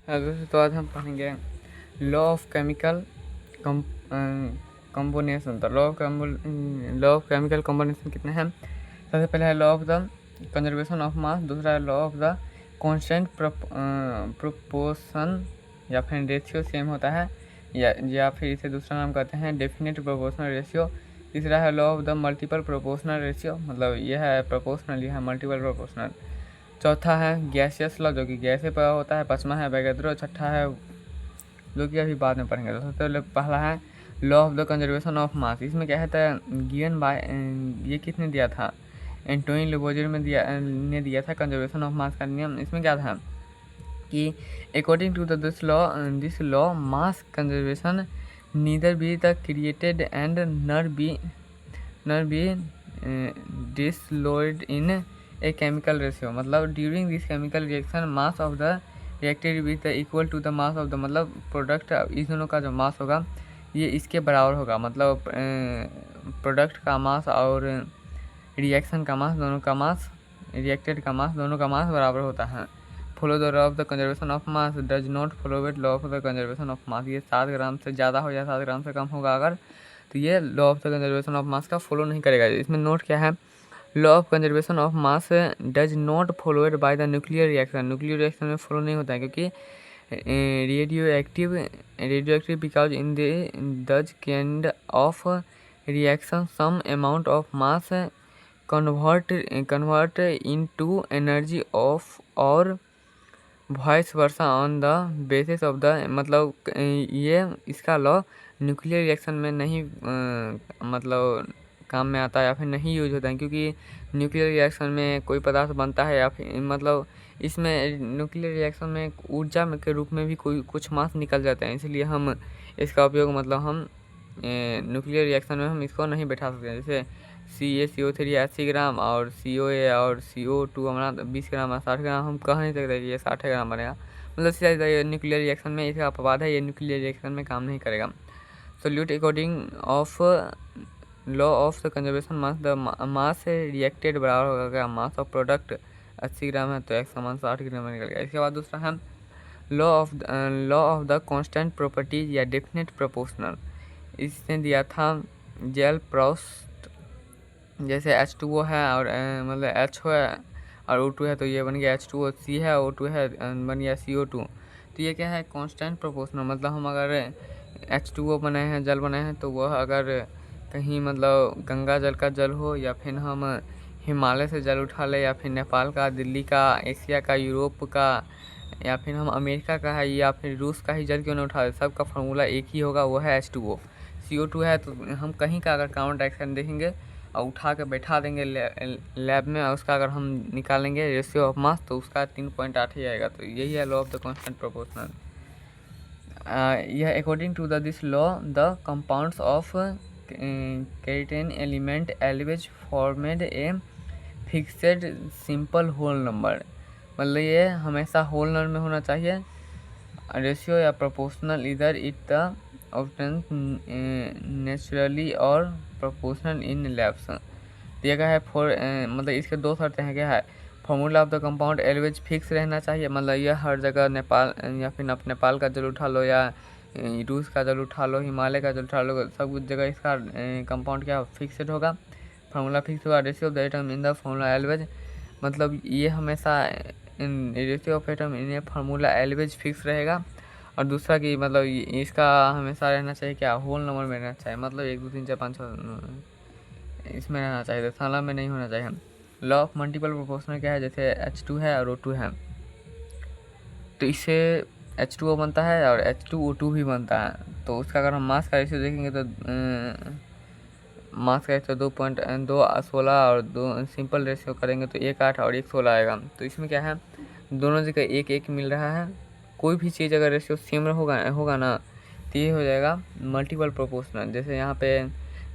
तो आज हम पढ़ेंगे लॉ ऑफ केमिकल कम्पोनेशन। तो लॉ ऑफ केमिकल कम्पोनेशन कितने हैं? सबसे पहले है law of the conservation of मास, दूसरा है law of the constant proportion या फिर रेशियो सेम होता है या फिर इसे दूसरा नाम कहते हैं डेफिनेट प्रोपोर्शनल रेशियो। तीसरा है law of the multiple proportional ratio, मतलब यह है प्रोपोर्शनल, यह है मल्टीपल प्रोपोर्शनल। चौथा है गैसियस लॉ जो कि गैसे पर होता है। पाँचवा है वैगेद्रो। छठा है जो कि अभी बाद में पढ़ेंगे। तो सबसे पहले पहला है law of the conservation of मास। इसमें क्या है गिवन बाय ये किसने दिया था? एंटोनी लेबोजियर ने दिया था कंजर्वेशन ऑफ मास का नियम। इसमें क्या था कि according to this law mass conservation neither be the created and nor be destroyed in a chemical ratio, मतलब during this chemical reaction mass of the reacted with equal to the mass of the, मतलब product इस दोनों का जो मास होगा ये इसके बराबर होगा। मतलब प्रोडक्ट का मास और रिएक्शन का मास, दोनों का मास, रिएक्टेड का मास, दोनों का मास बराबर होता है। Follow the law of the conservation of mass does not follow with law of the conservation of मास। ये 7 ग्राम से ज़्यादा हो या 7 ग्राम से कम होगा अगर, तो ये law of the conservation of mass का फॉलो नहीं करेगा। इसमें नोट क्या है? Law of conservation of mass does not followed by the nuclear reaction. Nuclear reaction में फॉलो नहीं होता है क्योंकि radioactive because in these kind of reaction some amount of mass convert into energy of और vice versa on the basis of the, मतलब ये इसका law nuclear reaction में नहीं मतलब काम में आता है या फिर नहीं यूज होता है, क्योंकि न्यूक्लियर रिएक्शन में कोई पदार्थ बनता है या फिर मतलब इसमें न्यूक्लियर रिएक्शन में ऊर्जा के रूप में भी कोई कुछ मास निकल जाता है, इसलिए हम इसका उपयोग मतलब हम न्यूक्लियर रिएक्शन में हम इसको नहीं बैठा सकते। जैसे CaCO3 80 ग्राम और COA और CO2 हमारा 20 ग्राम और 60 ग्राम, हम कह नहीं सकते कि ये 60 ग्राम बनेगा। मतलब सीधा ये न्यूक्लियर रिएक्शन में इसका अपवाद है, ये न्यूक्लियर रिएक्शन में काम नहीं करेगा। Solute according of law of the conservation mass the mass reacted बराबर होगा मास ऑफ प्रोडक्ट 80 ग्राम है तो एक समान 60 ग्राम में निकल गया। इसके बाद दूसरा है law of the constant properties या डेफिनेट प्रोपोर्शनल। इसने दिया था जेल प्रोस्ट, जैसे H2O है और मतलब H है और O2 है तो ये बन गया H2O, C है O2 है बन गया CO2। तो ये क्या है? कांस्टेंट प्रोपोर्शनल, मतलब हम अगर H2O बनाए हैं, जल बनाए हैं, तो वह अगर कहीं मतलब गंगा जल का जल हो या फिर हम हिमालय से जल उठा ले या फिर नेपाल का, दिल्ली का, एशिया का, यूरोप का या फिर हम अमेरिका का है या फिर रूस का ही जल क्यों ना उठा ले, सबका फार्मूला एक ही होगा, वो है H2O। CO2 है तो हम कहीं का अगर कार्बन डाइऑक्साइड देखेंगे और उठा के बैठा देंगे लैब में और उसका अगर हम निकालेंगे रेशियो ऑफ मास तो उसका 3.8 ही आएगा। तो यही है law of the constant proportional. यह according to this law the compounds of certain element always formed a fixed simple whole number, मतलब ये हमेशा होल नंबर में होना चाहिए रेशियो या प्रोपोर्शनल, इधर इट द ऑब्टेन नेचुरली और प्रोपोर्शनल इन लैब्स। दिया गया है मतलब इसके दो शर्तें हैं। क्या है? Formula of the compound always fix रहना चाहिए, मतलब यह हर जगह नेपाल या फिर आप नेपाल का जल उठा लो या रूस का जल उठा लो, हिमालय का जल उठा लो, सब कुछ जगह इसका कंपाउंड क्या फिक्सड होगा, फार्मूला फिक्स होगा। Ratio of the atom in the formula always, मतलब ये हमेशा ratio of atom in formula always fix रहेगा। और दूसरा कि मतलब इसका हमेशा रहना चाहिए क्या? होल नंबर में रहना चाहिए, मतलब 1 2 3 4 5 6 इसमें रहना चाहिए, साला में नहीं होना चाहिए। लॉ ऑफ मल्टीपल प्रोपोर्शनल क्या है? जैसे H2 है और O2 है तो इससे H2O बनता है और H2O2 भी बनता है, तो उसका अगर हम मास का रेशियो देखेंगे तो मास का रेशियो 2.216 और 2 सिंपल रेशियो करेंगे तो 1 8 और 1 16 आएगा। तो इसमें क्या है? दोनों जगह 1 1 मिल रहा है। कोई भी चीज़ अगर रेशियो सेम होगा ना तो ये हो जाएगा मल्टीपल प्रोपोर्शनल। जैसे यहाँ पे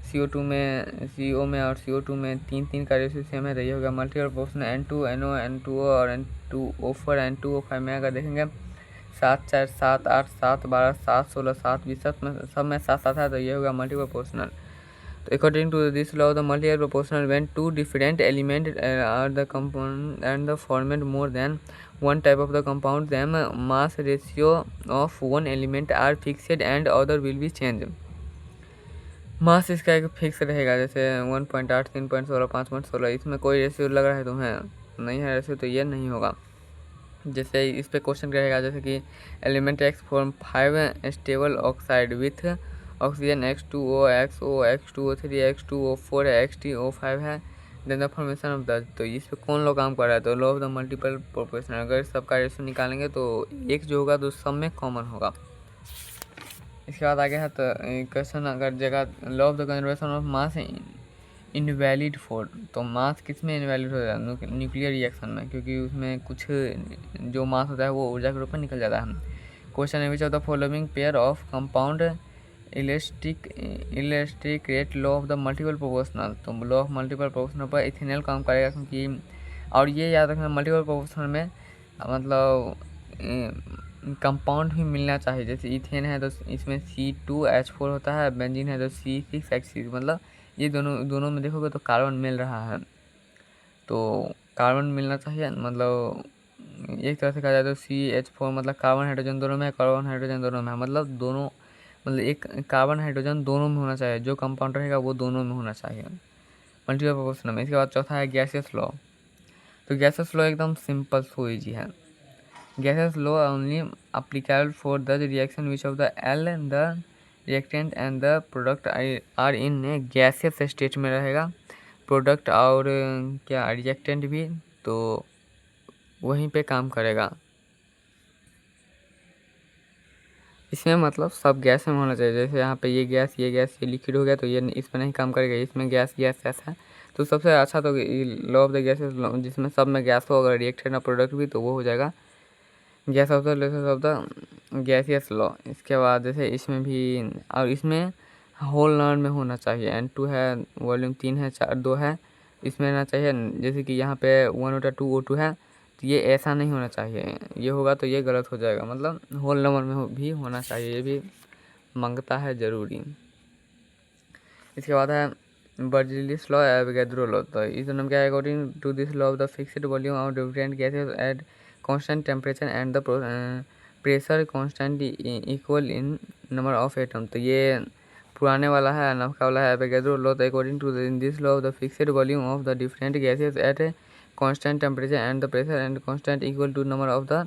CO2 में, CO में और CO2 में 3 3 का रेशियो सेम है तो ये होगा multiple proportional. N2 NO N2O और N2O4 N2O5 में अगर देखेंगे 7 4 7 8 7 12 7 16 7 20 सब में 7 7 है तो ये होगा मल्टीपल प्रोपोर्शनल। तो according to this law the multiple proportional when two different elements are the component and the formed more than one type of the compound, them mass ratio of one element are fixed and other will be changed. मास इसका एक fix रहेगा, जैसे 1.8, 3.16, 5.16, इसमें कोई ratio लग रहा है तुम्हें नहीं है रेशियो, तो ये नहीं होगा। जैसे इस पे क्वेश्चन रहेगा, जैसे कि element x form 5 stable oxide with oxygen X2O, XO, X2O3, X2O4 है, XTO5 है, then the formation of the, तो इस पे कौन लोग काम कर रहा है, तो law of the multiple proportion. अगर सबका रेशियो निकालेंगे तो एक जो होगा तो सब में कॉमन होगा। इसके बाद आगे है तो क्वेश्चन, अगर जगह law of the conservation of mass invalid for, तो मास किस में इनवैलिड हो जाता है, न्यूक्लियर रिएक्शन में, क्योंकि उसमें कुछ जो मास होता है वो ऊर्जा के रूप में निकल जाता है। क्वेश्चन है which of the following pair of compound illustrate law of the multiple proportional, तो लॉ ऑफ मल्टीपल प्रोपोर्शनल पर इथेनॉल काम करेगा, क्योंकि और ये याद रखना मल्टीपल प्रोपोर्शनल में मतलब कंपाउंड भी मिलना चाहिए। जैसे इथेन है तो इसमें C2H4 होता है, बेंजीन है तो C6H6, मतलब ये दोनों में देखोगे तो कार्बन मिल रहा है, तो कार्बन मिलना चाहिए। मतलब एक तरह से कहा जाए तो CH4 मतलब कार्बन हाइड्रोजन दोनों में है, कार्बन हाइड्रोजन दोनों में है, मतलब दोनों, मतलब एक कार्बन हाइड्रोजन दोनों में होना चाहिए, जो कंपाउंड रहेगा वो दोनों में होना चाहिए मल्टीपल प्रोपोर्शनल में। इसके बाद चौथा है गैसियस लॉ, तो गैसियस लॉ एकदम सिंपल सो ईजी है। Gases law only applicable for the reaction which of the all the reactant and the product are in gaseous state में रहेगा, प्रोडक्ट और क्या रिएक्टेंट भी तो वहीं पे काम करेगा। इसमें मतलब सब गैस में होना चाहिए, जैसे यहाँ पे ये गैस ये लिक्विड हो गया तो ये इसमें नहीं काम करेगा, इसमें गैस है, तो सबसे अच्छा तो लॉ ऑफ द गैसेस जिसमें सब में गैस हो, अगर रिएक्टेंट और प्रोडक्ट भी, तो वो हो जाएगा gas off the gaseous law. इसके बाद जैसे इसमें भी, और इसमें होल नंबर में होना चाहिए, N2 है, वॉल्यूम 3 है, 4 2 है, इसमें रहना चाहिए। जैसे कि यहाँ पे 1/2O2 है, तो ये ऐसा नहीं होना चाहिए, ये होगा तो ये गलत हो जाएगा, मतलब होल नंबर में भी होना चाहिए, ये भी मांगता है ज़रूरी। इसके बाद है बर्जीलियस लॉ, एवोगैड्रो लॉ, तो इस नंबर क्या है, according to this law of the fixed volume of different gases at constant temperature and the pressure constant equal in number of atom, तो ये पुराने वाला है, नवका वाला है एवोगैड्रो लॉ, तो according to this law of the fixed volume of the different gases at constant temperature and the pressure and constant equal to number of the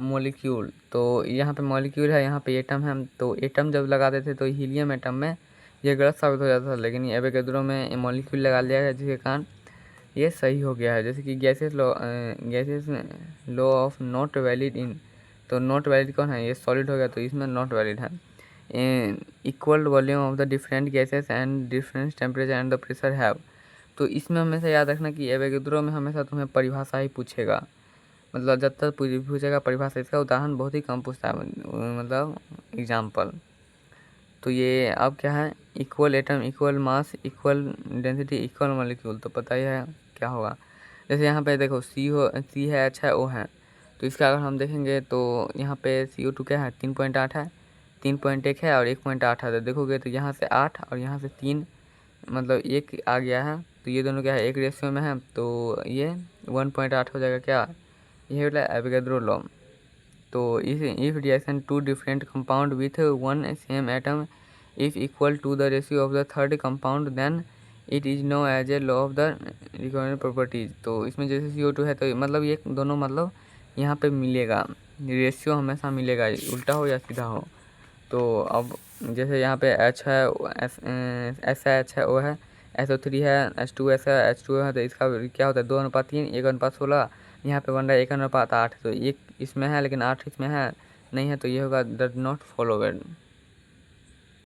molecule, तो यहाँ पे मॉलिक्यूल है, यहाँ पे एटम है, तो एटम जब लगाते थे तो हीलियम एटम में ये गलत साबित हो जाता था, लेकिन एवोगैड्रो में मॉलिक्यूल लगा लिया है जिसके कारण ये सही हो गया है। जैसे कि gases law of not valid in, तो नॉट वैलिड कौन है, ये सॉलिड हो गया तो इसमें नॉट वैलिड है। Equal volume of the different gases and different temperature and the pressure have, तो इसमें हमेशा याद रखना कि एवोगैड्रो में हमेशा तुम्हें परिभाषा ही पूछेगा, मतलब जब तक पूछेगा परिभाषा, इसका उदाहरण बहुत ही कम पूछता है, मतलब एग्जाम्पल। तो ये अब क्या है, इक्वल एटम, इक्वल मास, इक्वल डेंसिटी, इक्वल मॉलिक्यूल, तो पता ही है क्या होगा। जैसे यहाँ पे देखो सी है, H है, O है, तो इसका अगर हम देखेंगे तो यहाँ पे CO2 क्या है, 3.8 है, 3.1 है और 1.8 है, तो देखोगे तो यहाँ से 8 और यहाँ से 3, मतलब 1 आ गया है, तो ये दोनों क्या है, एक रेशियो में है, तो ये 1.8 हो जाएगा, क्या ये वाला एवोगैड्रो लॉ। तो if reaction two different compound with one same atom if equal to the ratio of the third compound then it is no as a law of the required properties, तो इसमें जैसे CO2 है तो मतलब ये दोनों मतलब यहाँ पे मिलेगा, रेशियो हमेशा मिलेगा, उल्टा हो या सीधा हो। तो अब जैसे यहाँ पे H है, SH है, O है, SO3 है, H2S है, H2O है, तो इसका क्या होता है 2:3, 1:16, यहाँ पे बन रहा है 1:8, तो एक इसमें है लेकिन 8 इसमें है नहीं है, तो ये होगा डज नॉट फॉलो इट।